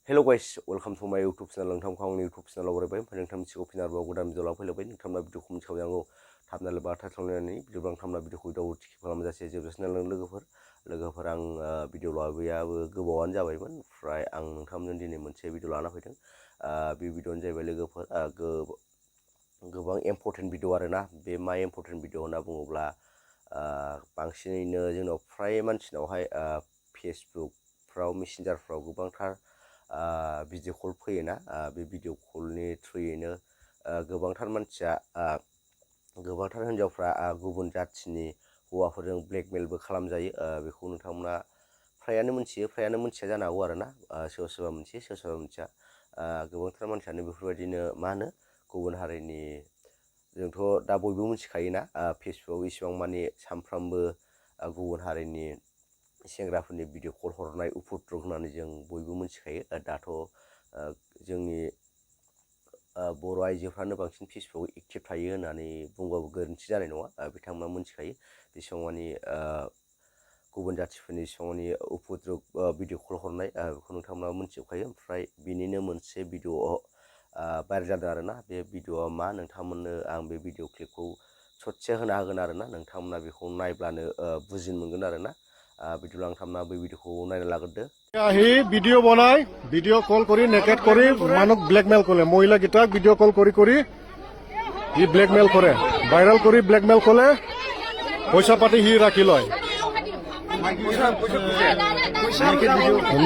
Hello guys, welcome to my YouTube channel. नोंथांखौ आंनि YouTube channel आव बरायबाय ओमफ्राय नोंथां मिथिगौ फिनारबाव गोदान भिडिअ लाफैलायबाय नोंथांना भिडिअखौ मिथिखाबाय आंखौ थाबना लोबा थाथावनानै भिडिअ थामना भिडिअखौ दाउट थि खालामजासे जोबजासिनाय लोगोफोर आं भिडिअ लाबोयाबो गोबावानो जाबायमोन ओमफ्राय आं नोंथांमोननो दिनै मोनसे भिडिअ लाना फैदों बे भिडिअआनो जाहैबाय लोगोफोर गोबां इम्पर्टेन्ट भिडिअ आरोना बे मा इम्पर्टेन्ट भिडिअ होनना बुङोब्ला बांसिनैनो जोंनाव फ्राय मानसिनावहाय फेसबुकफ्राव मेसेन्जारफ्राव गोबांथार भिडिअ कल फैयोना बे भिडिअ कलनि थ्रुयैनो गोबांथार मानसिया गोबांथार हिन्जावफ्रा गुबुन जाथिनि हौवाफोरजों ब्लेकमेलबो खालामजायो बेखौ नोंथांमोना फ्रायानो मोनथिया जानो हागौ आरोना सोरबा सोरबा मोनथियो सोरबा सोरबा मोनथिया गोबांथार मानसियानो बेफोरबायदिनो मा होनो गुबुन हारिनि जोंथ' दा बयबो मिथिखायोना फेसबुकआव इसिबां मानि सानफ्रामबो गुबुन हारिनि सेंग्राफोरनि भिडिअ कल हरनाय उपद्रब होननानै जों बयबो मिथिखायो दाथ' जोंनि बर' आइजोफ्रानो बांसिन फेसबुकआव एक्टिभ थायो होननानै बुंबाबो गोरोन्थि जानाय नङा बिथांमोना मिथिखायो जेसेबां मानि गुबुन जाथिफोरनि जेसेबांनि उपद्रब भिडिअ कल हरनाय बेखौ नोंथांमोना मिथिजोबखायो ओमफ्राय बिनिनो मोनसे भिडिअ भाइरेल जादों आरोना बे भिडिअआ मा नोंथांमोननो आं बे भिडिअ क्लिपखौ ससे होना होगोन आरोना नोंथांमोना बेखौ नायब्लानो बुजिनो मोनगोन आरोना बिदिब्ला नोंथांमोना बै भिडिअखौ नायना लाग्रोदो আহি ভিডিঅ' বনাই ভিডিঅ' কল কৰি নেকেট কৰি মানুহক ব্লেকমেইল কৰে মহিলাকেইটাক ভিডিঅ' কল কৰি সি ব্লেকমেইল কৰে ভাইৰেল কৰি ব্লেকমেইল কৰে পইচা পাতি সি ৰাখি লয়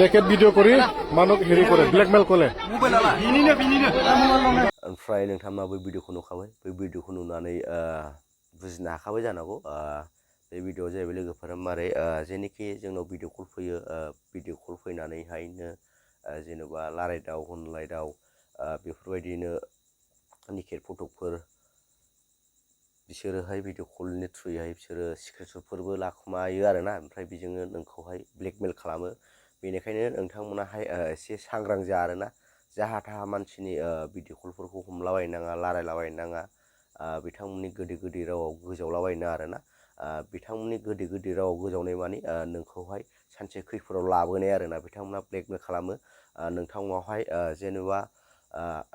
নেকেট ভিডিঅ' কৰি মানুহক হেৰি কৰে ব্লেকমেইল কৰে ओमफ्राय नोंथांमोना बै भिडिअखौ नुखाबाय बै भिडिअखौ नुनानै बुजिनो हाखाबाय जानांगौ बे भिडिअआ जाहैबाय लोगोफोरा मारै जेनोखि जोंनाव भिडिअ कल फैयो भिडिअ कल फैनानैहायनो जेनेबा रायलायदाव होनलायदाव बेफोरबायदिनो निकेट फटकफोर बिसोरोहाय भिडिअ कलनि थ्रुयैहाय बिसोरो स्क्रिनशटफोरबो लाखुमायो आरोना ओमफ्राय बेजोंनो नोंखौहाय ब्लेकमेल खालामो बेनिखायनो नोंथांमोनाहाय एसे सांग्रां जा आरोना जाहा थाहा मानसिनि भिडिअ कलफोरखौ हमलाबायनो नाङा रायलायलाबायनो नाङा बिथांमोननि गोदै रावाव गोजावलाबायनो नाङा आरोना बिथांमोननि गोदै रावाव गोजावनाय मानि नोंखौहाय सानसे खैफोदाव लाबोनाय आरोना बिथांमोना ब्लेकमेल खालामो नोंथांनावहाय जेनेबा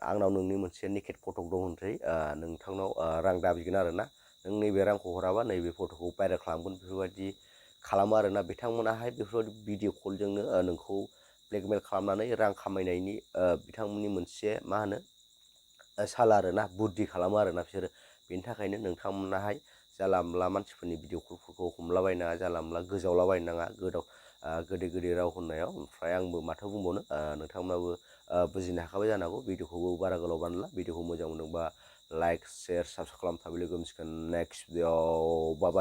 आंनाव नोंनि मोनसे निकेट फटक दं होनसै नोंथांनाव रां दाबिगोन आरोना नों नैबे रांखौ हराबा नैबे फटकखौ भाइरेल खालामगोन बेफोरबायदि खालामो आरोना बिथांमोनाहाय बेफोरबायदि भिडिअ कलजोंनो नोंखौ ब्लेकमेल खालामनानै रां खामायनायनि बिथांमोननि मोनसे मा होनो साल आरोना बुद्धि खालामो आरोना बिसोरो बेनि थाखायनो नोंथांमोनाहाय जानला मोनला मानसिफोरनि भिडिअ कलफोरखौ हमलाबायनाङा जानला मोनला गोजावलाबायनो नाङा गोदै राव होननायाव ओमफ्राय आंबो माथो बुंबावनो नोंथांमोनाबो बुजिनो हाखाबाय जानांगौ भिडिअखौबो बारा गोलाव बानायला भिडिअखौ मोजां मोनदोंबा लाइक शेयार साबसक्राइब खालाम थाबै लोगो मोनसिगोन नेक्स्ट भिडिअ बाय